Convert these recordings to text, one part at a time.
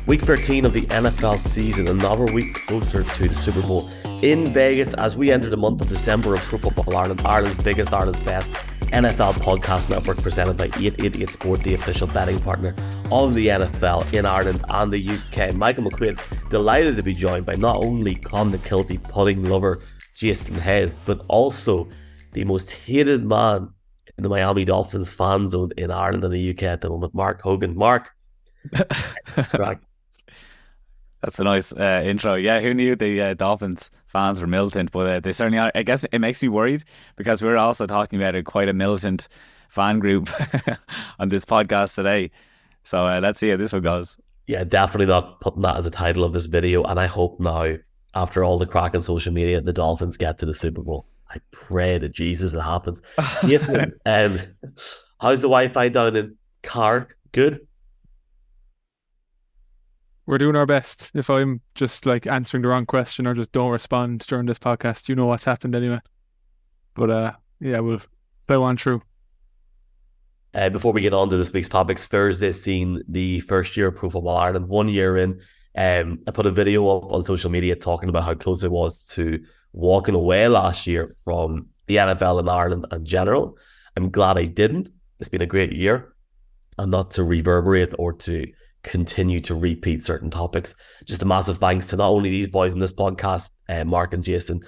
Week 13 of the NFL season, another week closer to the Super Bowl in Vegas as we enter the month of December of Pro Football Ireland, Ireland's biggest, Ireland's best NFL podcast network, presented by 888 Sport, the official betting partner of the NFL in Ireland and the UK. Michael McQuaid, delighted to be joined by not only Clondalkilty pudding lover Jason Hayes, but also the most hated man in the Miami Dolphins fan zone in Ireland and the UK at the moment, Mark Hogan. Mark, that's right. That's a nice intro. Yeah, who knew the Dolphins fans were militant? But they certainly are. I guess it makes me worried because we're also talking about quite a militant fan group on this podcast today. So let's see how this one goes. Yeah, definitely not putting that as a title of this video. And I hope now, after all the crack on social media, the Dolphins get to the Super Bowl. I pray to Jesus it happens. Jason, how's the Wi-Fi down in Carrick? Good? We're doing our best. If I'm just like answering the wrong question or just don't respond during this podcast, you know what's happened anyway. But yeah, we'll play on through. Before we get on to this week's topics, Thursday seen the first year of Pro Football Ireland. 1 year in, I put a video up on social media talking about how close it was to walking away last year from the NFL in Ireland in general. I'm glad I didn't. It's been a great year, and not to reverberate or to continue to repeat certain topics. Just a massive thanks to not only these boys in this podcast, Mark and Jason,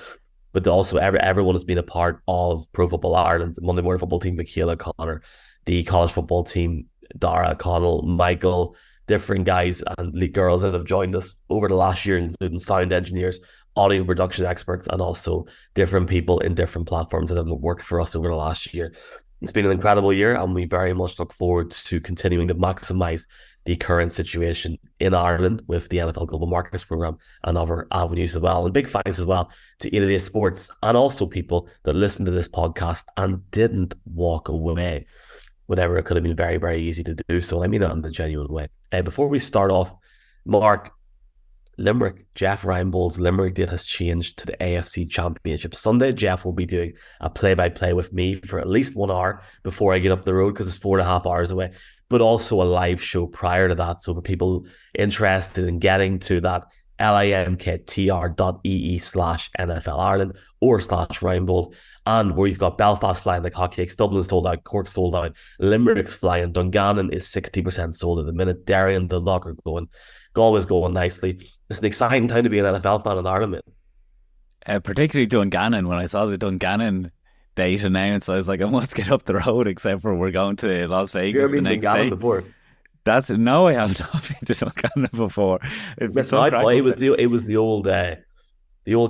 but also everyone has been a part of Pro Football Ireland, the Monday Morning Football team, Michaela Connor, the college football team, Dara Connell, Michael, different guys and girls that have joined us over the last year, including sound engineers, audio production experts, and also different people in different platforms that have worked for us over the last year. It's been an incredible year, and we very much look forward to continuing to maximize the current situation in Ireland with the NFL Global Markets Programme and other avenues as well. And big thanks as well to 888 Sports and also people that listened to this podcast and didn't walk away whenever it could have been very, very easy to do so. I mean that in a genuine way. Before we start off, Mark, Limerick, Jeff Reinbold's Limerick date has changed to the AFC Championship Sunday. Jeff will be doing a play-by-play with me for at least 1 hour before I get up the road because it's 4.5 hours away, but also a live show prior to that. So for people interested in getting to that, limktr.ee/NFL Ireland or /Reinbold, and where you've got Belfast flying like hotcakes, Dublin sold out, Cork sold out, Limerick's flying, Dungannon is 60% sold at the minute, Derry and Dundalk are going, Galway's going nicely. It's an exciting time to be an NFL fan in Ireland, man. Particularly Dungannon. When I saw the Dungannon date announced, I was like, I must get up the road, except for we're going to Las Vegas the next day. Before? No, I have not been to Dungannon before. It was the old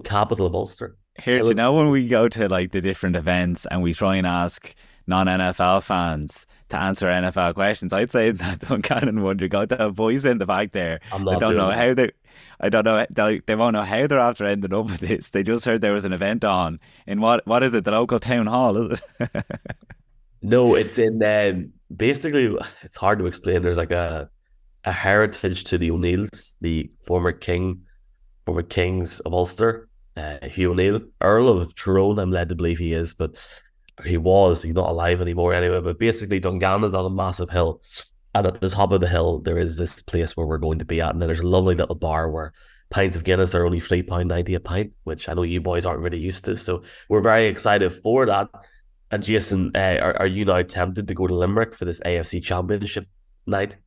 capital of Ulster. Here, do you know when we go to like the different events and we try and ask non-NFL fans to answer NFL questions, I'd say that Dungannon one, you got the boys in the back there. They won't know how they're after ending up with this. They just heard there was an event on in what is it, the local town hall, is it? No, it's in basically, it's hard to explain. There's like a heritage to the O'Neills, the former kings of Ulster. Hugh O'Neill, Earl of Tyrone, I'm led to believe he is, but he's not alive anymore anyway. But basically Dungannon's on a massive hill, and at the top of the hill there is this place where we're going to be at, and then there's a lovely little bar where pints of Guinness are only £3.90 a pint, which I know you boys aren't really used to, so we're very excited for that. And Jason, are you now tempted to go to Limerick for this AFC Championship night?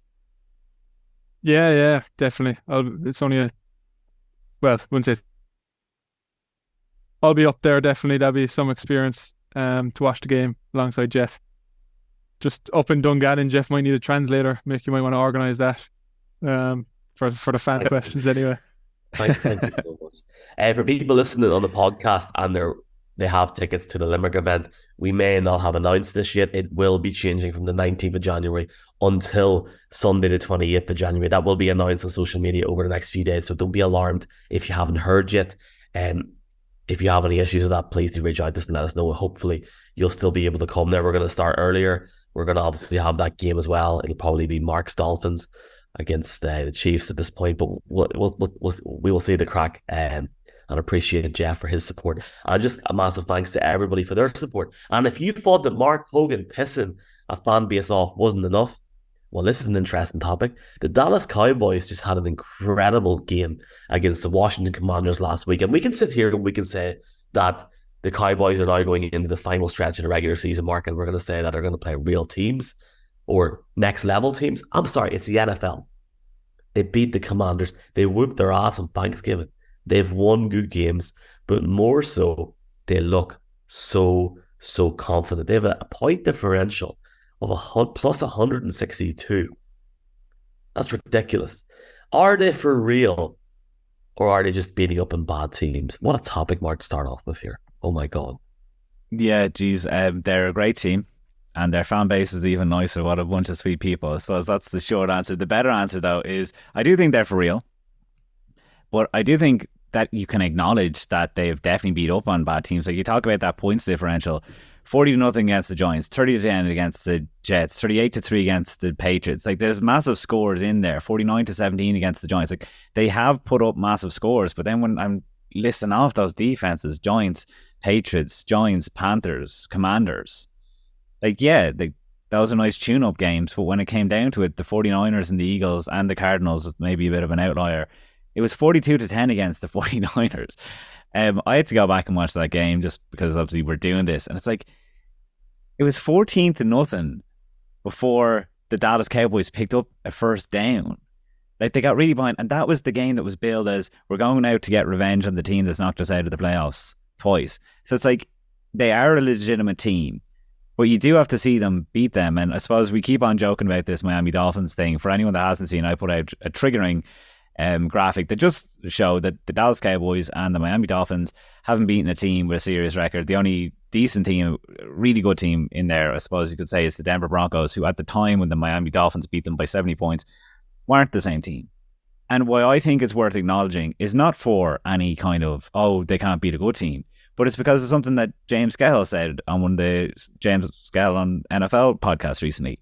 Yeah, definitely. It's only wouldn't say I'll be up there, definitely. That'll be some experience to watch the game alongside Jeff. Just up in Dungannon, Jeff might need a translator. Mick, you might want to organise that for the fan questions anyway. Thank you so much. For people listening on the podcast and they have tickets to the Limerick event, we may not have announced this yet. It will be changing from the 19th of January until Sunday the 28th of January. That will be announced on social media over the next few days, so don't be alarmed if you haven't heard yet. If you have any issues with that, please do reach out to us and let us know. Hopefully you'll still be able to come there. We're going to start earlier. We're going to obviously have that game as well. It'll probably be Mark's Dolphins against the Chiefs at this point, but we will see the crack. And appreciate Jeff for his support. And just a massive thanks to everybody for their support. And if you thought that Mark Hogan pissing a fan base off wasn't enough, Well, this is an interesting topic. The Dallas Cowboys just had an incredible game against the Washington Commanders last week. And we can sit here and we can say that the Cowboys are now going into the final stretch of the regular season mark, and we're going to say that they're going to play real teams or next level teams. I'm sorry, it's the NFL. They beat the Commanders. They whooped their ass on Thanksgiving. They've won good games, but more so, they look so confident. They have a point differential of plus 162. That's ridiculous. Are they for real, or are they just beating up on bad teams? What a topic, Mark, to start off with here. Oh my God. Yeah, geez, they're a great team, and their fan base is even nicer. What a bunch of sweet people. I suppose that's the short answer. The better answer, though, is I do think they're for real, but I do think that you can acknowledge that they've definitely beat up on bad teams. Like you talk about that points differential, 40-0 against the Giants, 30-10 against the Jets, 38-3 against the Patriots. Like there's massive scores in there, 49-17 against the Giants. Like they have put up massive scores, but then when I'm listing off those defenses, Giants, Patriots, Giants, Panthers, Commanders, like those are nice tune-up games, but when it came down to it, the 49ers and the Eagles and the Cardinals, maybe a bit of an outlier, it was 42-10 against the 49ers. I had to go back and watch that game just because obviously we're doing this. And it's like, it was 14-0 before the Dallas Cowboys picked up a first down. Like they got really behind. And that was the game that was billed as we're going out to get revenge on the team that's knocked us out of the playoffs twice. So it's like, they are a legitimate team, but you do have to see them beat them. And I suppose we keep on joking about this Miami Dolphins thing. For anyone that hasn't seen, I put out a triggering graphic that just showed that the Dallas Cowboys and the Miami Dolphins haven't beaten a team with a serious record. The only decent team, really good team in there, I suppose you could say, is the Denver Broncos, who at the time when the Miami Dolphins beat them by 70 points, weren't the same team. And why I think it's worth acknowledging is not for any kind of, oh, they can't beat a good team, but it's because of something that James Scahill said on one of the James Scahill on NFL podcasts recently.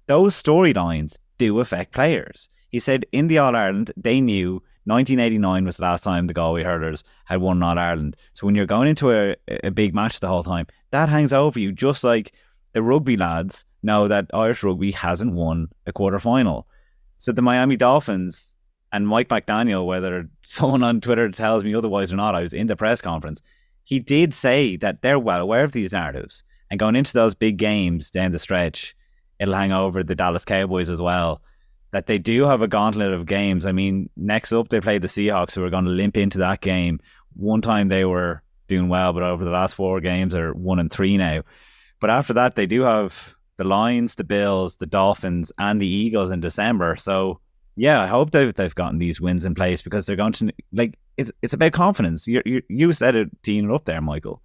Those storylines do affect players. He said in the All-Ireland, they knew 1989 was the last time the Galway Hurlers had won All-Ireland. So when you're going into a big match the whole time, that hangs over you, just like the rugby lads know that Irish rugby hasn't won a quarter-final. So the Miami Dolphins and Mike McDaniel, whether someone on Twitter tells me otherwise or not, I was in the press conference, he did say that they're well aware of these narratives. And going into those big games down the stretch, it'll hang over the Dallas Cowboys as well, that they do have a gauntlet of games. I mean, next up they play the Seahawks, who are going to limp into that game. One time they were doing well, but over the last 4 games are 1-3 now. But after that, they do have the Lions, the Bills, the Dolphins, and the Eagles in December. So yeah, I hope they've gotten these wins in place, because they're going to, like, it's about confidence. You said it, teeing it up there, Michael.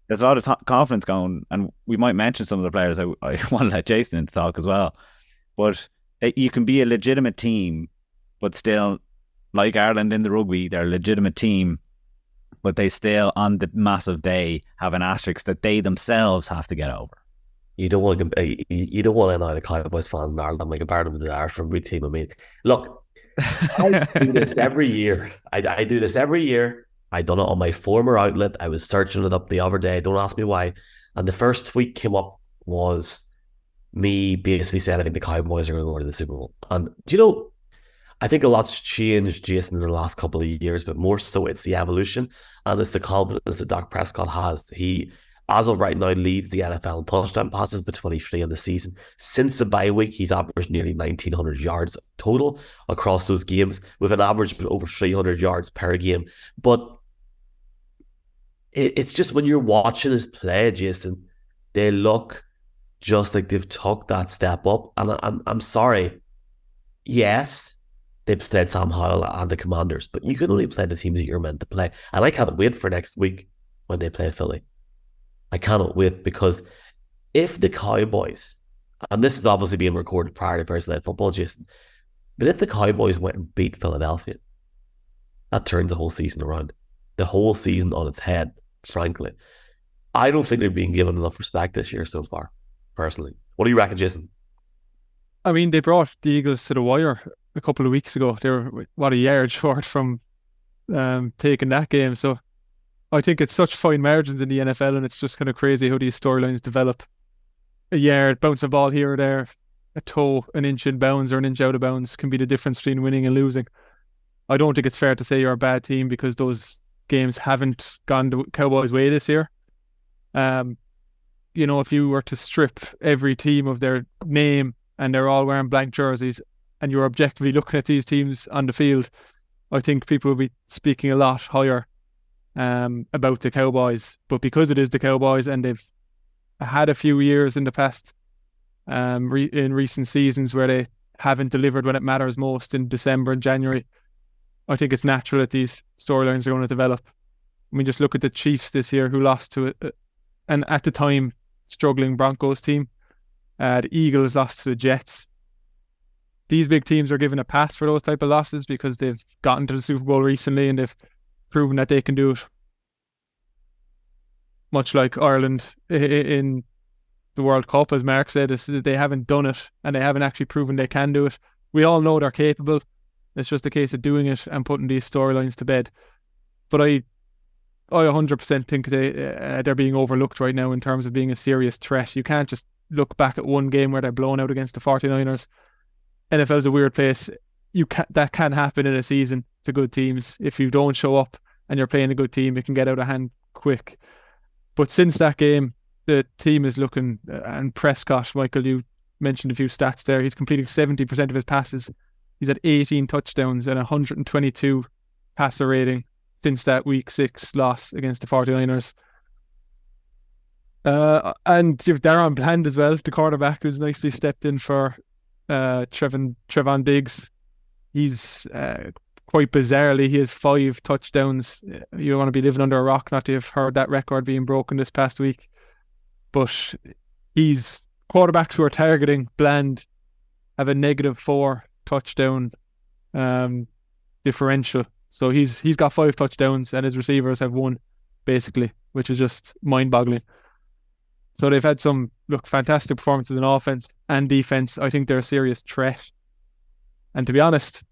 There's a lot of confidence going, and we might mention some of the players. I want to let Jason in to talk as well. But you can be a legitimate team, but still, like Ireland in the rugby, they're a legitimate team, but they still, on the massive day, have an asterisk that they themselves have to get over. You don't want to annoy the Cowboys fans in Ireland by comparing them to the Irish rugby team. I mean, look, I do this every year. I do this every year. I done it on my former outlet. I was searching it up the other day. Don't ask me why. And the first tweet came up was me basically saying I think the Cowboys are going to go to the Super Bowl. And do you know, I think a lot's changed, Jason, in the last couple of years, but more so it's the evolution and it's the confidence that Dak Prescott has. He, as of right now, leads the NFL in touchdown passes with 23 in the season. Since the bye week, he's averaged nearly 1,900 yards total across those games, with an average of over 300 yards per game. But it's just when you're watching his play, Jason, they look just like they've took that step up. And I'm sorry, yes, they've played Sam Howell and the Commanders, but you can only play the teams that you're meant to play. And I can't wait for next week when they play Philly. I cannot wait, because if the Cowboys, and this is obviously being recorded prior to Thursday Night Football, Jason, but if the Cowboys went and beat Philadelphia, that turns the whole season around. The whole season on its head, frankly. I don't think they're being given enough respect this year so far, personally. What do you reckon, Jason? I mean, they brought the Eagles to the wire a couple of weeks ago. They were, a yard short from taking that game. So I think it's such fine margins in the NFL, and it's just kind of crazy how these storylines develop. A yard, bounce a ball here or there, a toe an inch in bounds or an inch out of bounds can be the difference between winning and losing. I don't think it's fair to say you're a bad team because those games haven't gone the Cowboys' way this year. If you were to strip every team of their name and they're all wearing blank jerseys and you're objectively looking at these teams on the field, I think people will be speaking a lot higher about the Cowboys. But because it is the Cowboys and they've had a few years in the past in recent seasons where they haven't delivered when it matters most in December and January, I think it's natural that these storylines are going to develop. I mean, just look at the Chiefs this year who lost to and at the time struggling Broncos team. The Eagles lost to the Jets. These big teams are given a pass for those type of losses because they've gotten to the Super Bowl recently and they've proven that they can do it. Much like Ireland in the World Cup, as Mark said, they haven't done it and they haven't actually proven they can do it. We all know they're capable. It's just a case of doing it and putting these storylines to bed. But I 100% think they're being overlooked right now in terms of being a serious threat. You can't just look back at one game where they're blown out against the 49ers. NFL's a weird place. That can happen in a season to good teams. If you don't show up and you're playing a good team, it can get out of hand quick. But since that game, the team is looking, and Prescott, Michael, you mentioned a few stats there. He's completing 70% of his passes. He's had 18 touchdowns and 122 passer rating since that Week 6 loss against the 49ers. And you've Darren Bland as well, the quarterback, who's nicely stepped in for Trevon Diggs. He's quite bizarrely, he has 5 touchdowns. You don't want to be living under a rock not to have heard that record being broken this past week. But he's quarterbacks who are targeting Bland have a -4 touchdown differential. So he's got 5 touchdowns and his receivers have 1, basically, which is just mind-boggling. So they've had some fantastic performances in offense and defense. I think they're a serious threat. And to be honest,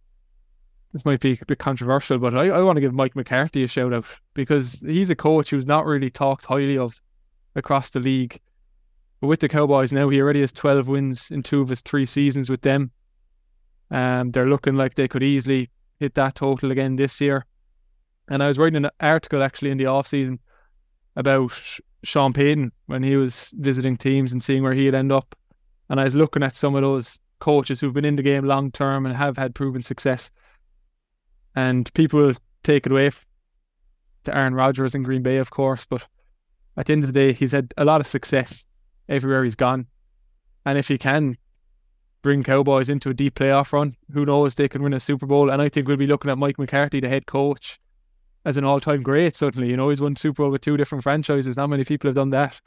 this might be a bit controversial, but I want to give Mike McCarthy a shout out because he's a coach who's not really talked highly of across the league. But with the Cowboys now, he already has 12 wins in 2 of his 3 seasons with them. They're looking like they could easily hit that total again this year. And I was writing an article actually in the off-season about Sean Payton when he was visiting teams and seeing where he'd end up. And I was looking at some of those coaches who've been in the game long term and have had proven success. And people will take it away to Aaron Rodgers in Green Bay, of course. But at the end of the day, he's had a lot of success everywhere he's gone. And if he can bring Cowboys into a deep playoff run, who knows, they can win a Super Bowl. And I think we'll be looking at Mike McCarthy, the head coach, as an all-time great, suddenly. He's won Super Bowl with 2 different franchises. Not many people have done that.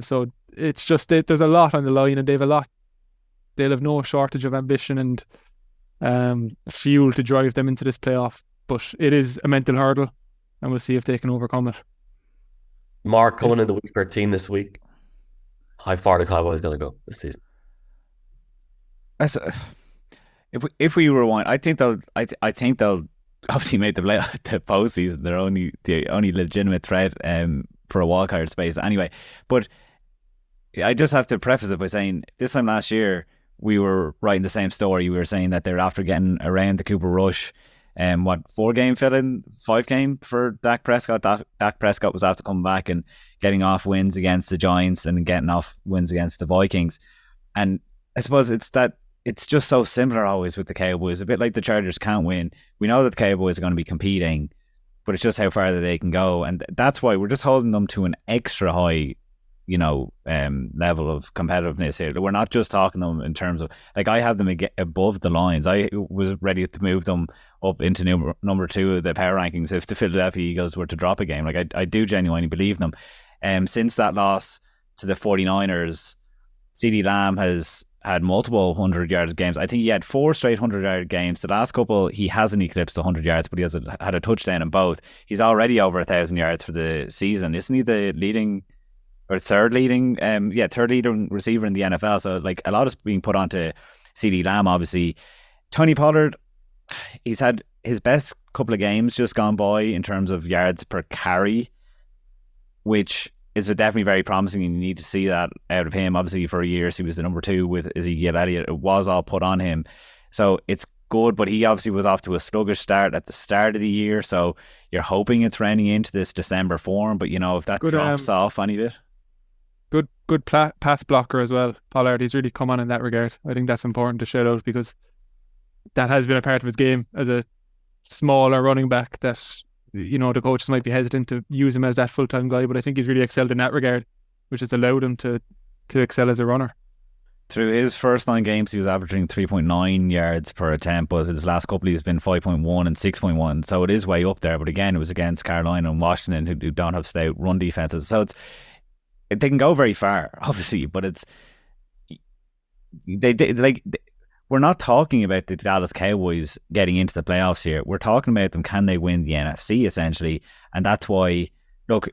So it's just, there's a lot on the line and they'll have no shortage of ambition and fuel to drive them into this playoff. But it is a mental hurdle and we'll see if they can overcome it. Mark, coming into Week 13 this week, how far the Cowboys going to go this season? If we rewind, I think they'll obviously make the postseason. They're the only legitimate threat for a wildcard space anyway. But I just have to preface it by saying this time last year we were writing the same story. We were saying that they're after getting around the Cooper Rush, 4-game fill-in, 5-game for Dak Prescott. Dak Prescott was after coming back and getting off wins against the Giants and getting off wins against the Vikings. And I suppose it's just so similar always with the Cowboys. A bit like the Chargers can't win. We know that the Cowboys are going to be competing, but it's just how far that they can go. And that's why we're just holding them to an extra high, level of competitiveness here. We're not just talking them in terms of, I have them above the lines. I was ready to move them up into number 2 of the power rankings if the Philadelphia Eagles were to drop a game. I do genuinely believe them. Since that loss to the 49ers, CeeDee Lamb has had multiple 100-yard games. I think he had 4 straight 100-yard games. The last couple, he hasn't eclipsed 100 yards, but he has had a touchdown in both. He's already over 1,000 yards for the season. Isn't he the third leading receiver in the NFL? So a lot is being put onto CeeDee Lamb, obviously. Tony Pollard, he's had his best couple of games just gone by in terms of yards per carry, which is definitely very promising, and you need to see that out of him. Obviously, for years he was the number 2 with Ezekiel Elliott. It was all put on him, so it's good. But he obviously was off to a sluggish start at the start of the year, so you're hoping it's rounding into this December form. But if that drops off any bit. Good pass blocker as well, Pollard. He's really come on in that regard. I think that's important to shout out, because that has been a part of his game as a smaller running back that the coaches might be hesitant to use him as that full-time guy, but I think he's really excelled in that regard, which has allowed him to excel as a runner. Through his first 9 games, he was averaging 3.9 yards per attempt, but his last couple he's been 5.1 and 6.1, so it is way up there. But again, it was against Carolina and Washington, who don't have stout run defenses, so they can go very far, obviously, but it's we're not talking about the Dallas Cowboys getting into the playoffs here. We're talking about them, can they win the NFC, essentially? And that's why, look,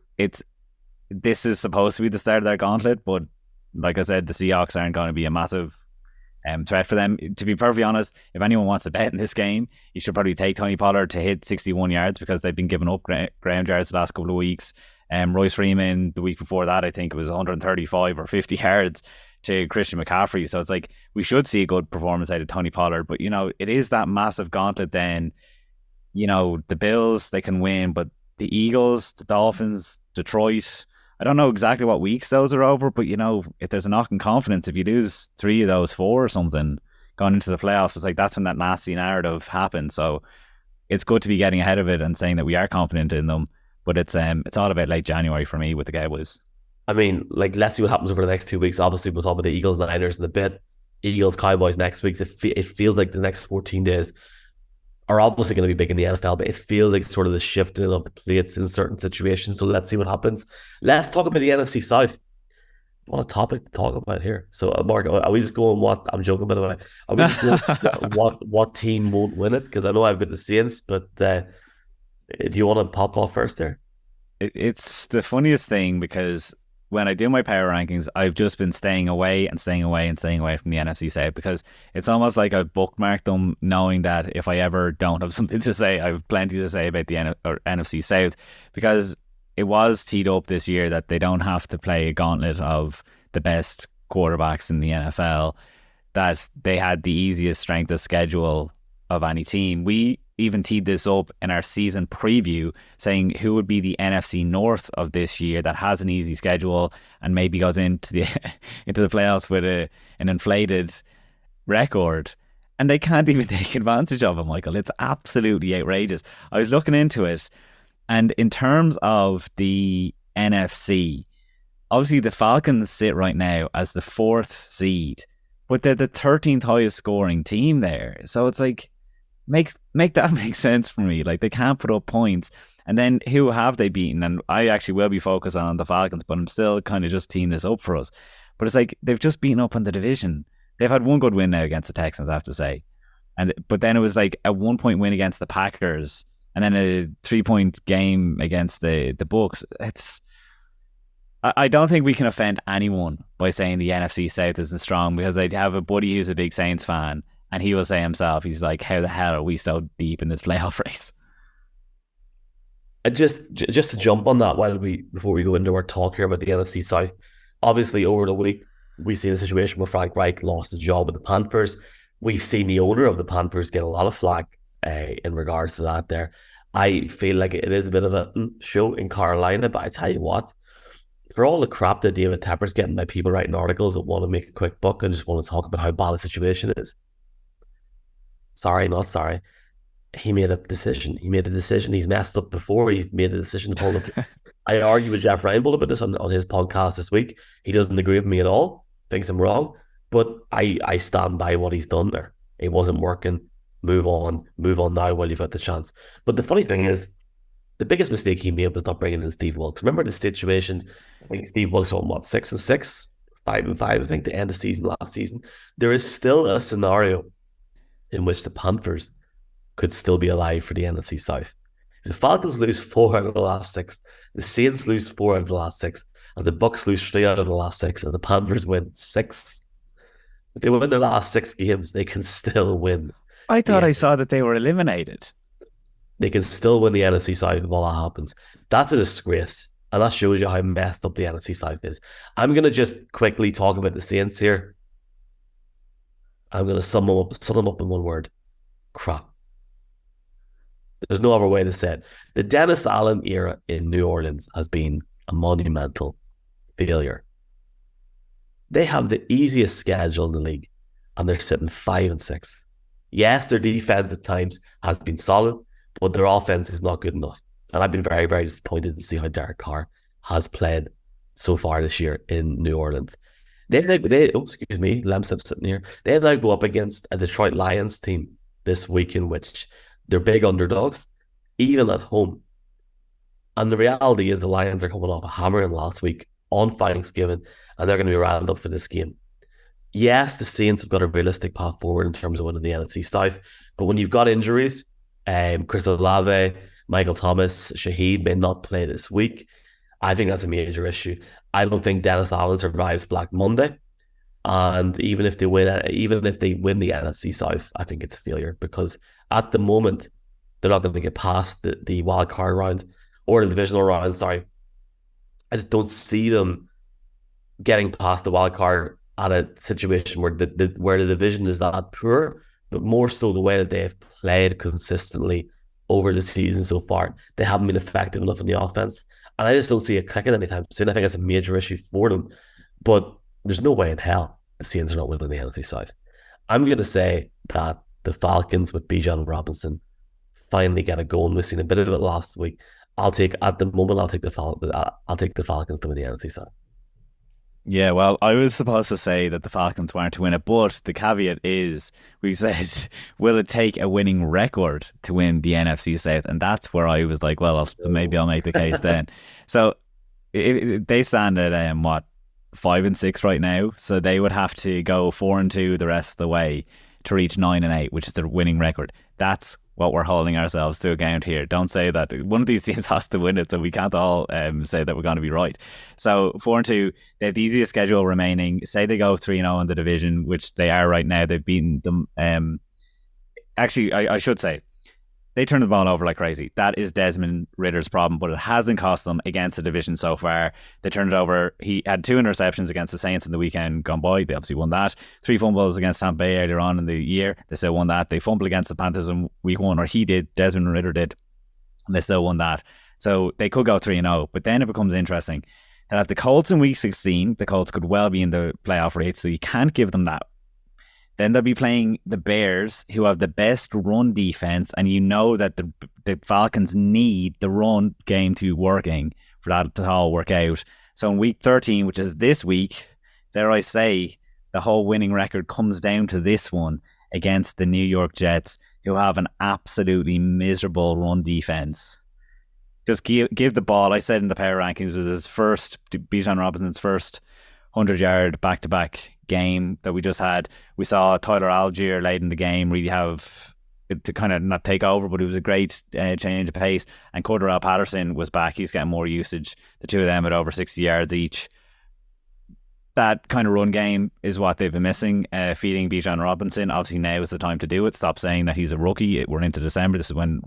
this is supposed to be the start of their gauntlet, but like I said, the Seahawks aren't going to be a massive threat for them. To be perfectly honest, if anyone wants to bet in this game, you should probably take Tony Pollard to hit 61 yards, because they've been giving up ground yards the last couple of weeks. Royce Freeman, the week before that, I think it was 135 or 50 yards to Christian McCaffrey. So it's like, we should see a good performance out of Tony Pollard. But, it is that massive gauntlet then. The Bills, they can win, but the Eagles, the Dolphins, Detroit, I don't know exactly what weeks those are over, but, if there's a knock in confidence, if you lose 3 of those 4 or something going into the playoffs, it's like that's when that nasty narrative happens. So it's good to be getting ahead of it and saying that we are confident in them. But it's all about late January for me with the Cowboys. I mean, let's see what happens over the next 2 weeks. Obviously, we'll talk about the Eagles, Niners in a bit. Eagles, Cowboys next week. It feels like the next 14 days are obviously going to be big in the NFL, but it feels like sort of the shifting of the plates in certain situations. So let's see what happens. Let's talk about the NFC South. What a topic to talk about here. So, Mark, are we just going I'm joking, by the way. Are we just going what team won't win it? Because I know I've got the Saints, but do you want to pop off first there? It's the funniest thing, because when I do my power rankings, I've just been staying away from the NFC South, because it's almost like I've bookmarked them, knowing that if I ever don't have something to say, I have plenty to say about the NFC South, because it was teed up this year that they don't have to play a gauntlet of the best quarterbacks in the NFL, that they had the easiest strength of schedule of any team. We even teed this up in our season preview, saying who would be the NFC North of this year that has an easy schedule and maybe goes into the playoffs with an inflated record, and they can't even take advantage of it, Michael. It's absolutely outrageous. I was looking into it, and in terms of the NFC, obviously the Falcons sit right now as the 4th seed, but they're the 13th highest scoring team there. So it's like, Make that make sense for me. Like, they can't put up points. And then who have they beaten? And I actually will be focused on the Falcons, but I'm still kind of just teeing this up for us. But it's like, they've just beaten up on the division. They've had one good win now against the Texans, I have to say. But then it was like a 1-point win against the Packers, and then a 3-point game against the Bucs. I don't think we can offend anyone by saying the NFC South isn't strong, because I have a buddy who's a big Saints fan, and he will say himself, he's like, how the hell are we so deep in this playoff race? Just to jump on that before we go into our talk here about the NFC South, obviously over the week, we've seen a situation where Frank Reich lost his job with the Panthers. We've seen the owner of the Panthers get a lot of flack in regards to that there. I feel like it is a bit of a show in Carolina, but I tell you what, for all the crap that David Tepper's getting by people writing articles that want to make a quick buck and just want to talk about how bad the situation is, sorry, not sorry. He made a decision. He's messed up before. He's made a decision to pull up. I argue with Jeff Reinbold about this on his podcast this week. He doesn't agree with me at all. Thinks I'm wrong. But I stand by what he's done there. It wasn't working. Move on now while you've got the chance. But the funny thing is, the biggest mistake he made was not bringing in Steve Wilkes. Remember the situation? I think Steve Wilkes won 6-6, 5-5. I think the end of season last season. There is still a scenario in which the Panthers could still be alive for the NFC South. If the Falcons lose 4 out of the last 6, the Saints lose 4 out of the last 6, and the Bucs lose 3 out of the last 6, and the Panthers win 6. If they win their last 6 games, they can still win. I thought I saw that they were eliminated. They can still win the NFC South if all that happens. That's a disgrace. And that shows you how messed up the NFC South is. I'm going to just quickly talk about the Saints here. I'm going to sum them up in one word. Crap. There's no other way to say it. The Dennis Allen era in New Orleans has been a monumental failure. They have the easiest schedule in the league, and they're sitting 5-6. Yes, their defense at times has been solid, but their offense is not good enough. And I've been very, very disappointed to see how Derek Carr has played so far this year in New Orleans. Lemsip's sitting here. They now go up against a Detroit Lions team this week in which they're big underdogs, even at home. And the reality is the Lions are coming off a hammering last week on Thanksgiving, and they're going to be riled up for this game. Yes, the Saints have got a realistic path forward in terms of winning the NFC South, but when you've got injuries, Chris Olave, Michael Thomas, Shaheed may not play this week. I think that's a major issue. I don't think Dennis Allen survives Black Monday. And even if they win the NFC South, I think it's a failure because at the moment, they're not going to get past the wild card round or the divisional round, sorry. I just don't see them getting past the wild card at a situation where the division is that poor, but more so the way that they have played consistently over the season so far. They haven't been effective enough in the offense. And I just don't see it clicking anytime soon. I think it's a major issue for them. But there's no way in hell the Saints are not winning the NFC South. I'm going to say that the Falcons with Bijan Robinson finally get a goal. We've seen a bit of it last week. I'll take the Falcons to win the NFC South. Yeah, well, I was supposed to say that the Falcons weren't to win it, but the caveat is we said, will it take a winning record to win the NFC South? And that's where I was like, well, maybe I'll make the case then. So they stand at 5-6 right now, so they would have to go 4-2 the rest of the way to reach 9-8, which is their winning record. That's what we're holding ourselves to account here. Don't say that one of these teams has to win it, so we can't all say that we're going to be right. So 4-2, they have the easiest schedule remaining. Say they go 3-0 in the division, which they are right now. They've beaten them. Actually, I should say, they turn the ball over like crazy. That is Desmond Ridder's problem, but it hasn't cost them against the division so far. They turned it over. He had 2 interceptions against the Saints in the weekend gone by. They obviously won that. 3 fumbles against Tampa Bay earlier on in the year. They still won that. They fumbled against the Panthers in week 1, or he did, Desmond Ridder did, and they still won that. So they could go 3-0, but then it becomes interesting. They'll have the Colts in week 16. The Colts could well be in the playoff race, so you can't give them that. Then they'll be playing the Bears, who have the best run defense, and you know that the Falcons need the run game to be working for that to all work out. So in week 13, which is this week, dare I say, the whole winning record comes down to this one against the New York Jets, who have an absolutely miserable run defense. Just give the ball. I said in the power rankings, was his first, Bijan Robinson's first 100-yard back-to-back game that we just had. We saw Tyler Algier late in the game really have to kind of not take over, but it was a great change of pace. And Cordarrelle Patterson was back. He's getting more usage. The two of them at over 60 yards each. That kind of run game is what they've been missing. Feeding Bijan Robinson. Obviously now is the time to do it. Stop saying that he's a rookie. We're into December. This is when,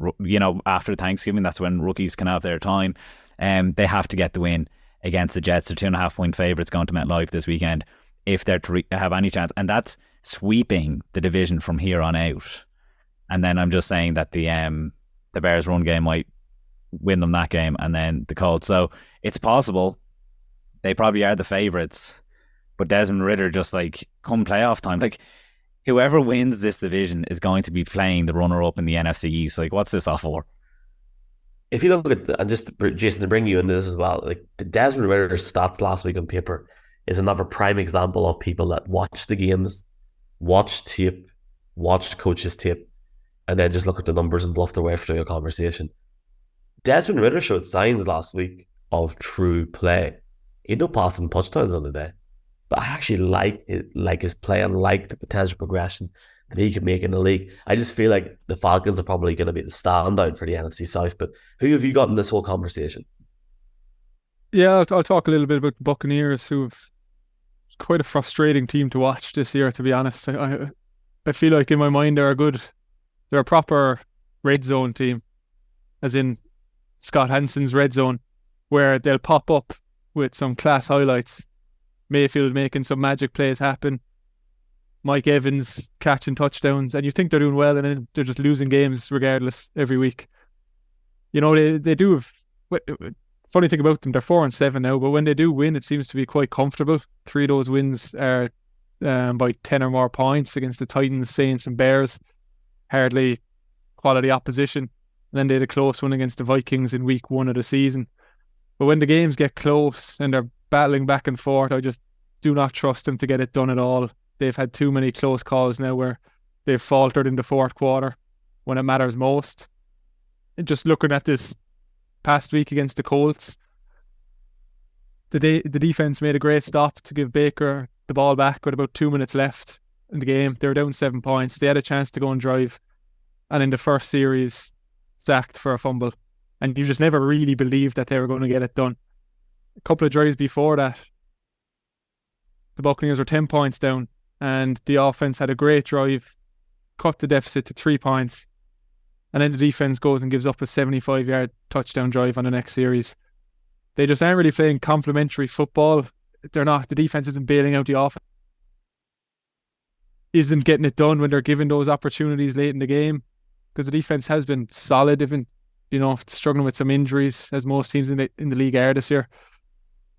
after Thanksgiving, that's when rookies can have their time. They have to get the win against the Jets. They're 2.5-point favourites going to MetLife this weekend if they're to have any chance. And that's sweeping the division from here on out. And then I'm just saying that the Bears run game might win them that game, and then the Colts. So it's possible. They probably are the favourites. But Desmond Ridder, just like come playoff time, like whoever wins this division is going to be playing the runner-up in the NFC East. Like, what's this all for? If you look at, and just Jason, to bring you into this as well, like the Desmond Ridder stats last week on paper is another prime example of people that watch the games, watch tape, watch coaches' tape, and then just look at the numbers and bluff their way through a conversation. Desmond Ridder showed signs last week of true play. He had no passing touchdowns on the day, but I actually like his play and like the potential progression that he could make in the league. I just feel like the Falcons are probably going to be the standout for the NFC South. But who have you got in this whole conversation? Yeah, I'll talk a little bit about the Buccaneers, who've quite a frustrating team to watch this year, to be honest. I feel like in my mind they're a proper red zone team, as in Scott Hansen's red zone, where they'll pop up with some class highlights. Mayfield making some magic plays happen, Mike Evans catching touchdowns, and you think they're doing well, and then they're just losing games regardless every week. You know, they do have, funny thing about them, they're 4-7 now, but when they do win, it seems to be quite comfortable. 3 of those wins are by 10 or more points against the Titans, Saints and Bears. Hardly quality opposition. And then they had a close one against the Vikings in week 1 of the season. But when the games get close and they're battling back and forth, I just do not trust them to get it done at all. They've had too many close calls now where they've faltered in the fourth quarter when it matters most. And just looking at this past week against the Colts, the defense made a great stop to give Baker the ball back with about 2 minutes left in the game. They were down 7 points. They had a chance to go and drive. And in the first series, sacked for a fumble. And you just never really believed that they were going to get it done. A couple of drives before that, the Buccaneers were 10 points down, and the offense had a great drive, cut the deficit to 3 points, and then the defense goes and gives up a 75-yard touchdown drive on the next series. They just aren't really playing complementary football. They're not. The defense isn't bailing out the offense, isn't getting it done when they're given those opportunities late in the game, because the defense has been solid, even, you know, struggling with some injuries, as most teams in the league are this year.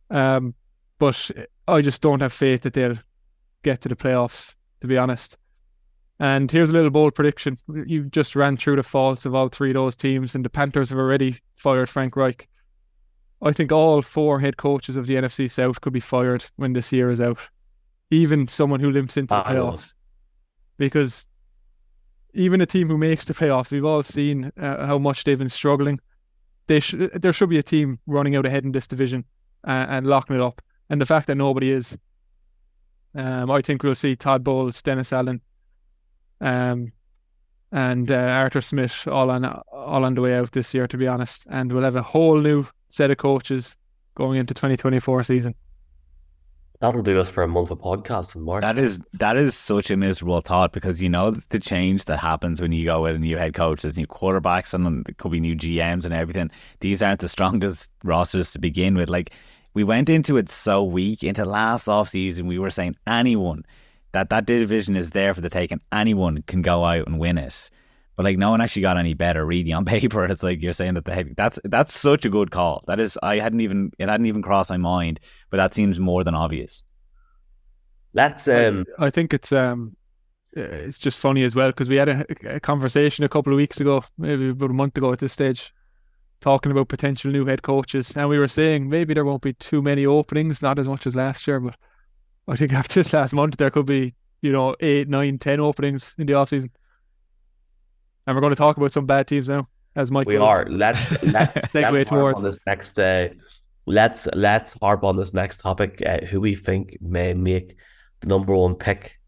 But I just don't have faith that they'll get to the playoffs, to be honest. And here's a little bold prediction. You just ran through the faults of all 3 of those teams, and the Panthers have already fired Frank Reich. I think all 4 head coaches of the NFC South could be fired when this year is out. Even someone who limps into the playoffs. Because even a team who makes the playoffs, we've all seen how much they've been struggling. There should be a team running out ahead in this division and locking it up. And the fact that nobody is, I think we'll see Todd Bowles, Dennis Allen, and Arthur Smith all on the way out this year, to be honest. And we'll have a whole new set of coaches going into 2024 season. That'll do us for a month of podcasts in March. That is such a miserable thought, because you know the change that happens when you go with a new head coach. There's new quarterbacks and there could be new GMs and everything. These aren't the strongest rosters to begin with. Like, we went into it so weak. Into last offseason, we were saying anyone, that division is there for the taking. Anyone can go out and win it. But like, no one actually got any better really on paper. It's like you're saying that that's such a good call. That is, it hadn't even crossed my mind, but that seems more than obvious. Let's I think it's just funny as well, because we had a conversation a couple of weeks ago, maybe about a month ago at this stage, talking about potential new head coaches, and we were saying maybe there won't be too many openings, not as much as last year, but I think after this last month there could be, 8, 9, 10 openings in the offseason. And we're going to talk about some bad teams now, as Mike. We are. Let's segue harp on this next. Let's harp on this next topic. Who we think may make the number 1 pick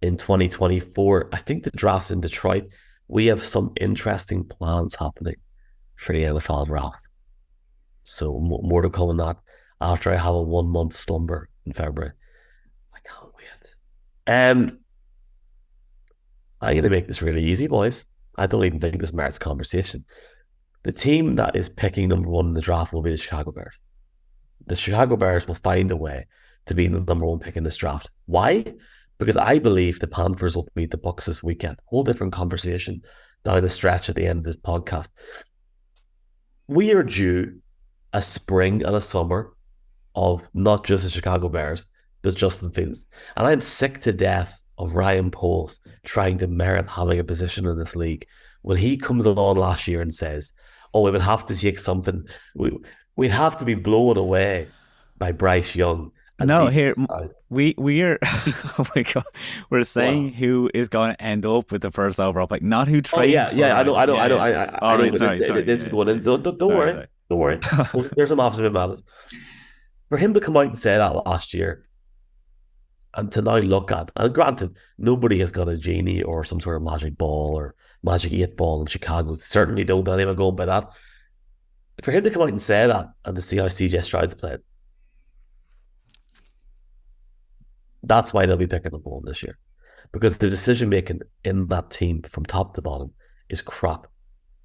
in 2024. I think the draft's in Detroit. We have some interesting plans happening for the NFL draft. So more to come on that after I have a 1-month slumber in February. I can't wait. I'm going to make this really easy, boys. I don't even think this merits conversation. The team that is picking number 1 in the draft will be the Chicago Bears. The Chicago Bears will find a way to be the number 1 pick in this draft. Why? Because I believe the Panthers will beat the Bucs this weekend. Whole different conversation down the stretch at the end of this podcast. We are due a spring and a summer of not just the Chicago Bears, but Justin Fields. And I'm sick to death of Ryan Poles trying to merit having a position in this league. When he comes along last year and says, we would have to take something, we'd have to be blown away by Bryce Young. No, we are oh my God, we're saying who is going to end up with the first overall pick, not who trades. I know. Sorry. This is going in. Don't worry. There's some officers about it. For him to come out and say that last year, and to now look at, and granted, nobody has got a genie or some sort of magic ball or magic 8-ball in Chicago. Certainly don't anyone go by that. For him to come out and say that, and to see how CJ Stroud's played, that's why they'll be picking up 1 this year. Because the decision making in that team from top to bottom is crap.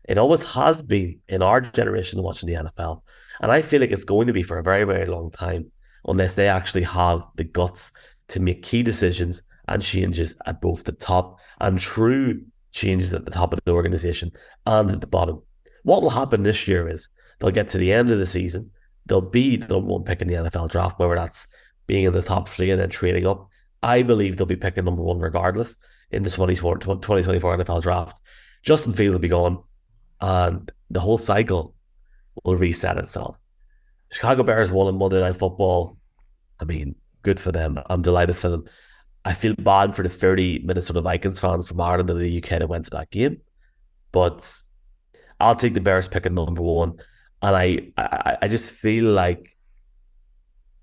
It always has been in our generation watching the NFL. And I feel like it's going to be for a very, very long time unless they actually have the guts to make key decisions and changes at both the top and true changes at the top of the organization and at the bottom. What will happen this year is they'll get to the end of the season, they'll be the number one pick in the NFL draft, whether that's being in the top three and then trading up. I believe they'll be picking number one regardless in the 2024 NFL draft. Justin Fields will be gone, and the whole cycle will reset itself. Chicago Bears won on Monday Night Football. I mean, good for them. I'm delighted for them. I feel bad for the 30 Minnesota Vikings fans from Ireland and the UK that went to that game, but I'll take the Bears picking number one. And I just feel like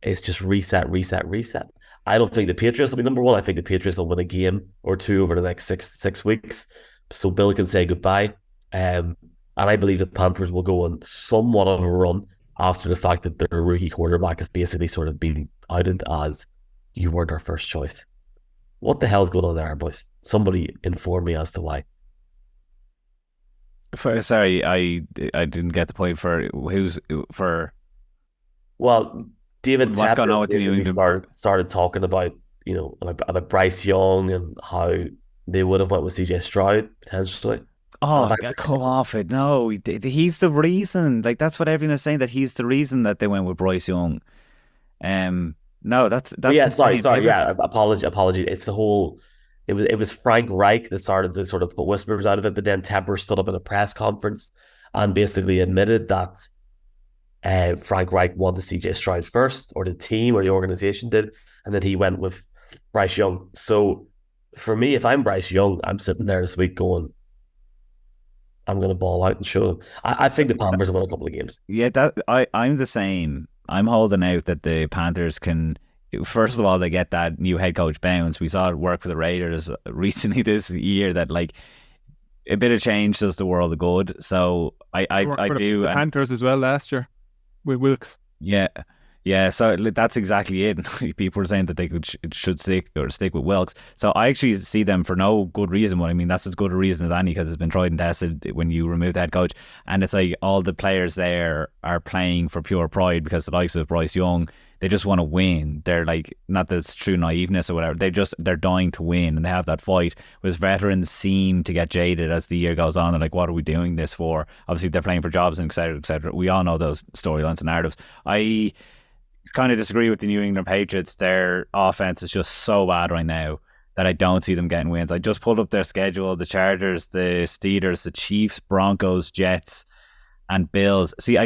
it's just reset. I don't think the Patriots will be number one. I think the Patriots will win a game or two over the next six weeks, so Bill can say goodbye. And I believe the Panthers will go on somewhat of a run after the fact that their rookie quarterback has basically sort of been outed as you weren't our first choice. What the hell's going on there, boys? Somebody inform me as to why. Sorry, I didn't get the point for who's for. Well, David What's going on Tepper with the New basically England? started talking about, about Bryce Young and how they would have went with CJ Stroud potentially. Oh, And come off it. No, he's the reason. Like, that's what everyone is saying, that he's the reason that they went with Bryce Young. No, that's yeah, insane. sorry, yeah, apology. It's the whole. It was Frank Reich that started to sort of put whispers out of it, but then Tepper stood up in a press conference and basically admitted that Frank Reich wanted CJ Stroud first, or the team or the organization did, and then he went with Bryce Young. So for me, if I'm Bryce Young, I'm sitting there this week going, I'm going to ball out and show them. I think the Panthers will win a couple of games. Yeah, I'm the same. I'm holding out that the Panthers can. First of all, they get that new head coach bounce. We saw it work for the Raiders recently this year. That, like, a bit of change does the world of good. So I do. The Panthers as well last year with Wilkes. Yeah. So that's exactly it. People were saying that they should stick with Wilkes. So I actually see them for no good reason. But I mean, that's as good a reason as any, because it's been tried and tested when you remove the head coach. And it's like all the players there are playing for pure pride, because the likes of Bryce Young, they just want to win. They're like, not that it's true naiveness or whatever. They're dying to win, and they have that fight. Whereas veterans seem to get jaded as the year goes on. They're like, what are we doing this for? Obviously, they're playing for jobs and et cetera, et cetera. We all know those storylines and narratives. I kind of disagree with the New England Patriots. Their offense is just so bad right now that I don't see them getting wins. I just pulled up their schedule: the Chargers, the Steelers, the Chiefs, Broncos, Jets, and Bills. See,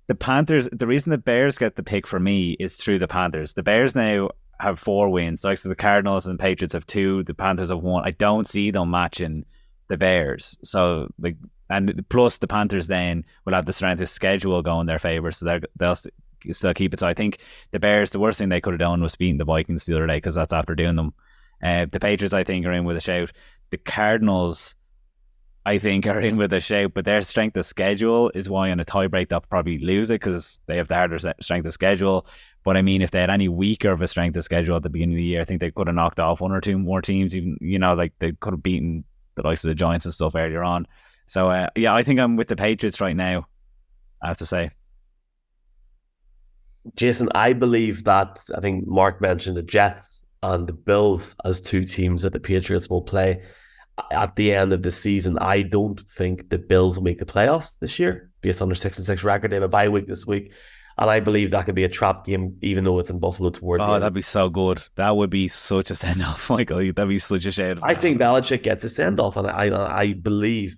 the Panthers, the reason the Bears get the pick for me is through the Panthers. The Bears now have 4 wins. Like, so the Cardinals and Patriots have 2. The Panthers have 1. I don't see them matching the Bears. So, like, and plus the Panthers then will have the strength of schedule go in their favour. So they'll still keep it. So I think the Bears, the worst thing they could have done was beating the Vikings the other day, because that's after doing them. The Patriots, I think, are in with a shout. The Cardinals, I think, are in with a shout, but their strength of schedule is why in a tiebreak they'll probably lose it, because they have the harder strength of schedule. But I mean, if they had any weaker of a strength of schedule at the beginning of the year, I think they could have knocked off 1 or 2 more teams. Even, like, they could have beaten the likes of the Giants and stuff earlier on. So yeah, I think I'm with the Patriots right now, I have to say. Jason, I believe that, I think Mark mentioned the Jets and the Bills as 2 teams that the Patriots will play at the end of the season. I don't think the Bills will make the playoffs this year based on their 6-6 record. They have a bye week this week, and I believe that could be a trap game, even though it's in Buffalo towards the end. That'd be so good. That would be such a send-off, Michael. That'd be such a shame. I think Belichick gets a send-off, and I believe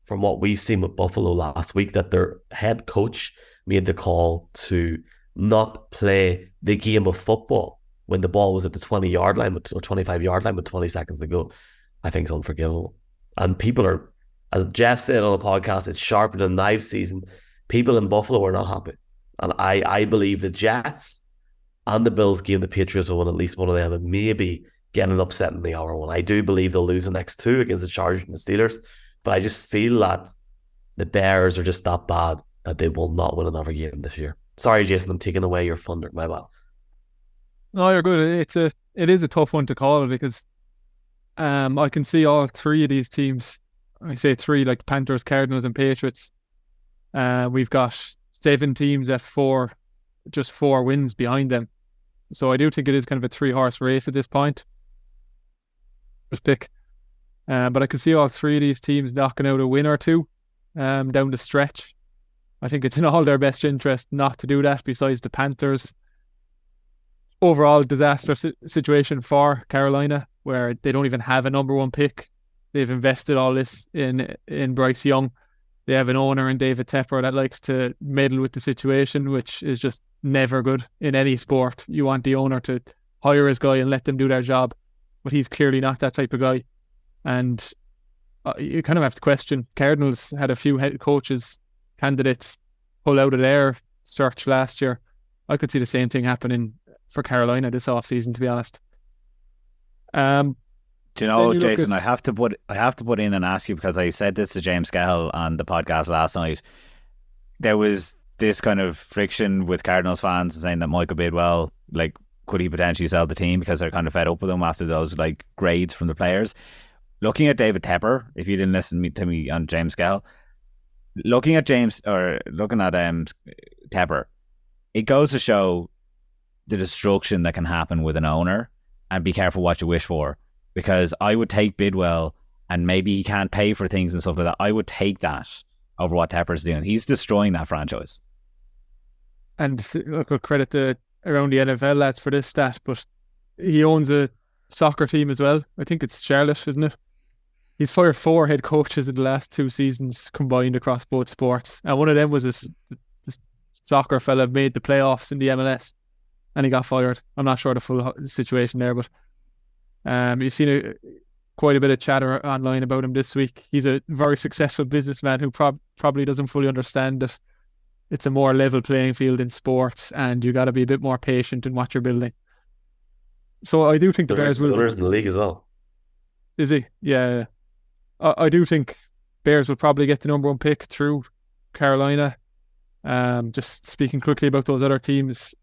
from what we've seen with Buffalo last week that their head coach made the call to not play the game of football when the ball was at the 20-yard line or 25-yard line with 20 seconds to go. I think it's unforgivable. And people are, as Jeff said on the podcast, it's sharper than knife season. People in Buffalo are not happy. And I believe the Jets and the Bills game, the Patriots will win at least one of them and maybe get an upset in the hour one. I do believe they'll lose the next 2 against the Chargers and the Steelers, but I just feel that the Bears are just that bad that they will not win another game this year. Sorry, Jason, I'm taking away your thunder. My bad. No, you're good. It is a tough one to call, because I can see all 3 of these teams I say three, like Panthers, Cardinals, and Patriots. We've got 7 teams at just 4 wins behind them. So I do think it is kind of a 3-horse race at this point. First pick. But I can see all 3 of these teams knocking out a win or 2 down the stretch. I think it's in all their best interest not to do that, besides the Panthers. Overall disaster situation for Carolina, where they don't even have a number 1 pick. They've invested all this in Bryce Young. They have an owner in David Tepper that likes to meddle with the situation, which is just never good in any sport. You want the owner to hire his guy and let them do their job, but he's clearly not that type of guy. And you kind of have to question. Cardinals had a few head coaches candidates pull out of their search last year. I could see the same thing happening for Carolina this offseason, to be honest. Do you know, Jason, I have to put in and ask you, because I said this to James Cahill on the podcast last night. There was this kind of friction with Cardinals fans saying that Michael Bidwell, like, could he potentially sell the team because they're kind of fed up with him after those like grades from the players. Looking at David Tepper, if you didn't listen to me on James Cahill, looking at Tepper, it goes to show the destruction that can happen with an owner, and be careful what you wish for. Because I would take Bidwell, and maybe he can't pay for things and stuff like that. I would take that over what Tepper's doing. He's destroying that franchise. And look, I'll credit around the NFL lads for this stat, but he owns a soccer team as well. I think it's Charlotte, isn't it? He's fired 4 head coaches in the last 2 seasons combined across both sports. And one of them was this soccer fella made the playoffs in the MLS and he got fired. I'm not sure the full situation there, but you've seen quite a bit of chatter online about him this week. He's a very successful businessman who probably doesn't fully understand that it's a more level playing field in sports and you got to be a bit more patient in what you're building. So I do think the Bears will... Others in the league as well. Is he? Yeah. I do think Bears will probably get the number 1 pick through Carolina. Just speaking quickly about those other teams,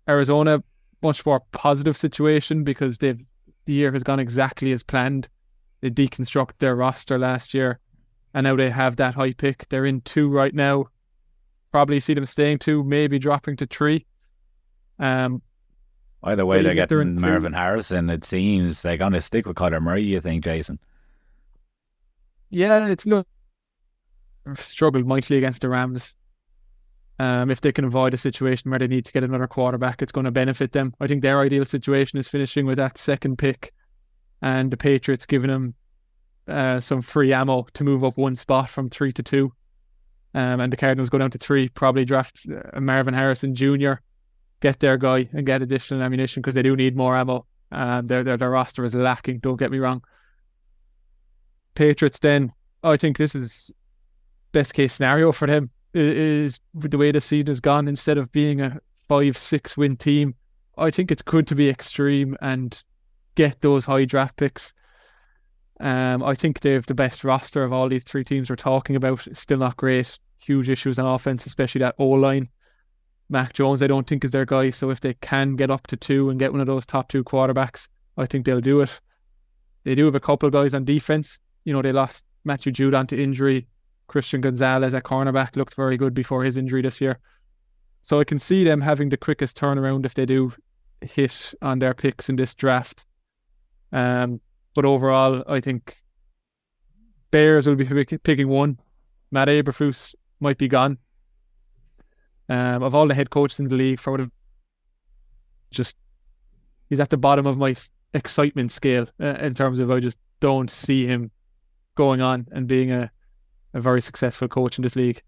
Arizona, much more positive situation because the year has gone exactly as planned. They deconstructed their roster last year and now they have that high pick. They're in 2 right now. Probably see them staying 2, maybe dropping to 3. Either way, they're getting Marvin Harrison. It seems they're going to stick with Kyler Murray, you think, Jason? Yeah, it's struggled mightily against the Rams. If they can avoid a situation where they need to get another quarterback, it's going to benefit them. I think their ideal situation is finishing with that 2nd pick and the Patriots giving them some free ammo to move up 1 spot from 3 to 2. And the Cardinals go down to 3, probably draft Marvin Harrison Jr., get their guy and get additional ammunition because they do need more ammo. Their roster is lacking, don't get me wrong. Patriots then, I think this is best case scenario for them, is with the way the season has gone. Instead of being a 5-6 win team, I think it's good to be extreme and get those high draft picks. I think they have the best roster of all these 3 teams we're talking about. It's still not great. Huge issues on offense, especially that O-line. Mac Jones, I don't think is their guy. So if they can get up to 2 and get one of those top 2 quarterbacks, I think they'll do it. They do have a couple of guys on defense. You know, they lost Matthew Judon to injury. Christian Gonzalez at cornerback looked very good before his injury this year. So I can see them having the quickest turnaround if they do hit on their picks in this draft. But overall, I think Bears will be picking 1. Matt Eberflus might be gone. Of all the head coaches in the league, he's at the bottom of my excitement scale in terms of I just don't see him going on and being a very successful coach in this league.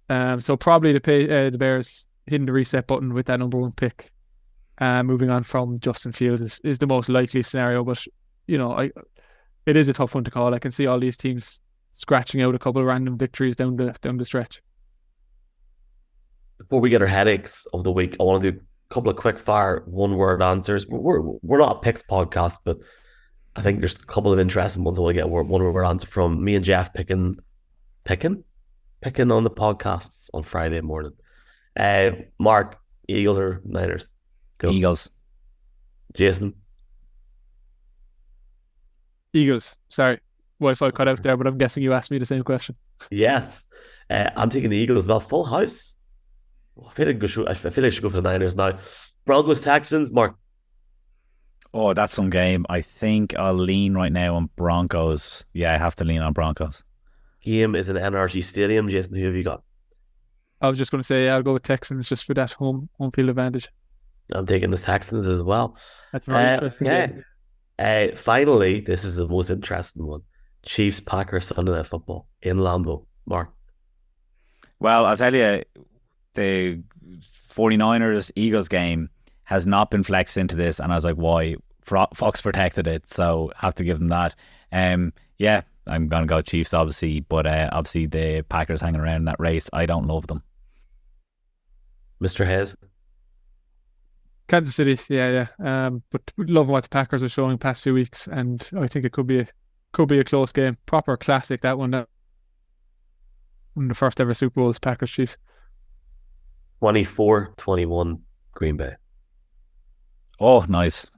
So probably the Bears hitting the reset button with that number 1 pick. Moving on from Justin Fields is the most likely scenario, but you know, it is a tough one to call. I can see all these teams scratching out a couple of random victories down the stretch. Before we get our headaches of the week, I want to do a couple of quick fire 1-word answers. We're not a picks podcast, but I think there's a couple of interesting ones I want to get 1-word answer from. Me and Jeff picking on the podcasts on Friday morning. Mark, Eagles or Niners? Go. Eagles. Jason? Eagles. Sorry. Wi-Fi cut out there, but I'm guessing you asked me the same question. Yes. I'm taking the Eagles as well. Full house. I feel like I should go for the Niners now. Broncos, Texans, Mark. Oh, that's some game. I think I'll lean right now on Broncos. Yeah, I have to lean on Broncos. Game is in NRG Stadium. Jason, who have you got? I was just going to say, I'll go with Texans just for that home field advantage. I'm taking the Texans as well. That's very interesting. Finally, this is the most interesting one. Chiefs, Packers, Sunday Night Football in Lambeau. Mark. Well, I'll tell you, the 49ers Eagles game has not been flexed into this, and I was like, why? Fox protected it, so have to give them that. Yeah, I'm going to go Chiefs, obviously, but obviously the Packers hanging around in that race, I don't love them. Mr. Hayes. Kansas City, yeah. But loving what the Packers are showing past few weeks, and I think it could be a close game. Proper classic, that one. One of the first ever Super Bowls, Packers Chiefs. 24-21 Green Bay. Oh, nice.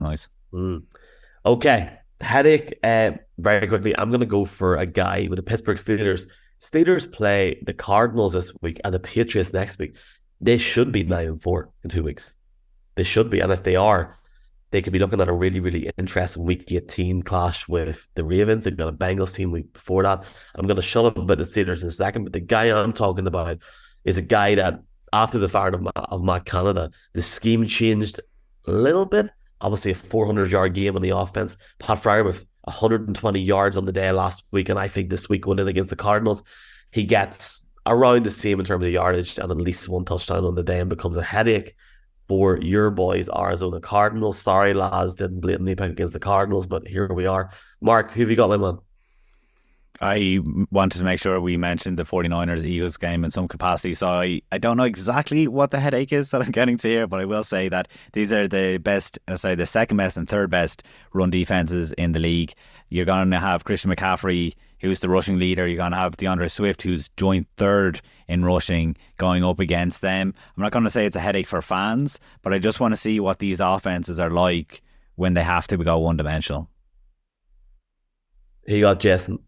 Okay, headache. Very quickly, I'm going to go for a guy with the Pittsburgh Steelers. Steelers play the Cardinals this week and the Patriots next week. They should be 9-4 in 2 weeks. They should be, and if they are, they could be looking at a really, really interesting Week 18 clash with the Ravens. They've got a Bengals team week before that. I'm going to shut up about the Steelers in a second, but the guy I'm talking about is a guy that, after the fire of Matt Canada, the scheme changed a little bit. Obviously, a 400-yard game on the offense. Pat Fryer with 120 yards on the day last week, and I think this week going in against the Cardinals, he gets around the same in terms of yardage and at least one touchdown on the day and becomes a headache for your boys, Arizona Cardinals. Sorry, lads, didn't blatantly pick against the Cardinals, but here we are. Mark, who have you got, my man? I wanted to make sure we mentioned the 49ers Eagles game in some capacity, so I don't know exactly what the headache is that I'm getting to here, but I will say that these are the second best and third best run defenses in the league. You're going to have Christian McCaffrey, who's the rushing leader. You're going to have DeAndre Swift, who's joint third in rushing, going up against them. I'm not going to say it's a headache for fans, but I just want to see what these offenses are like when they have to go one-dimensional. Who you got, Jason?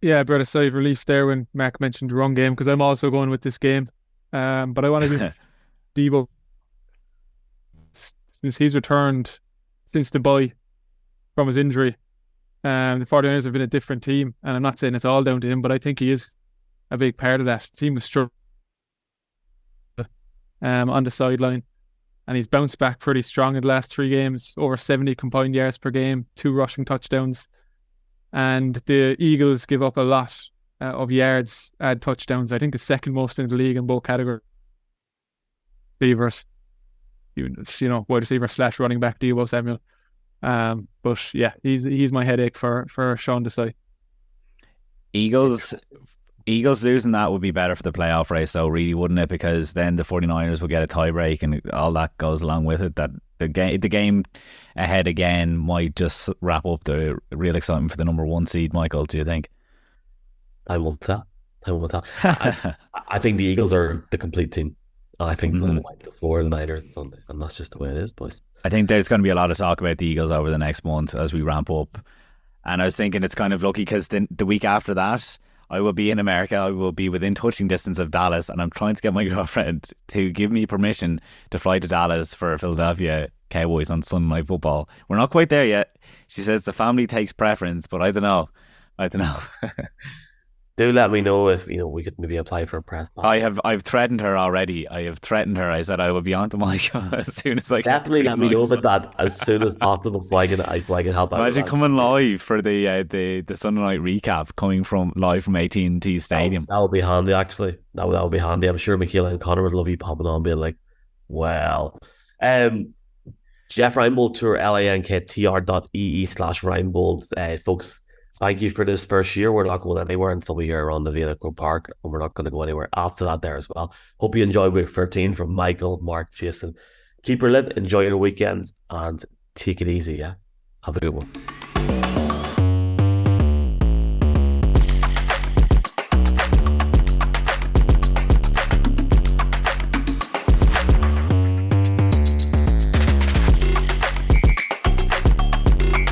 Yeah, brought a sigh of relief there when Mac mentioned the wrong game, because I'm also going with this game. But I want to give Debo, since he's returned since the bye from his injury. The 49ers have been a different team, and I'm not saying it's all down to him, but I think he is a big part of that. The team was struggling on the sideline, and he's bounced back pretty strong in the last 3 games, over 70 combined yards per game, 2 rushing touchdowns. And the Eagles give up a lot of yards and touchdowns. I think the second most in the league in both categories. Receivers, wide receiver / running back, Deebo Samuel. But yeah, he's my headache for Sean Desai. Eagles losing that would be better for the playoff race, though, really, wouldn't it? Because then the 49ers will get a tie break and all that goes along with it. That the game ahead again might just wrap up the real excitement for the number 1 seed. Michael, do you think? I will tell. I think the Eagles are the complete team. I think they'll wipe the floor of the Niners on Sunday, and that's just the way it is, boys. I think there's going to be a lot of talk about the Eagles over the next month as we ramp up. And I was thinking it's kind of lucky because the week after that, I will be in America. I will be within touching distance of Dallas, and I'm trying to get my girlfriend to give me permission to fly to Dallas for Philadelphia Cowboys on Sunday Night Football. We're not quite there yet. She says the family takes preference, but I don't know. Do let me know if we could maybe apply for a press pass. I've threatened her already. I said I will be on to Mike as soon as I definitely let me know about that as soon as possible so I can help out. Imagine coming live for the Sunday night recap, coming live from AT&T Stadium. That would be handy, actually. That would be handy. I'm sure Michaela and Connor would love you popping on, being like, well. Jeff Reinbold Tour, linktr.ee/Reinbold. Folks, thank you for this first year. We're not going anywhere until we are on the Vehicle Park, and we're not going to go anywhere after that there as well. Hope you enjoyed week 13 from Michael, Mark, Jason. Keep her lit, enjoy your weekends, and take it easy, yeah? Have a good one.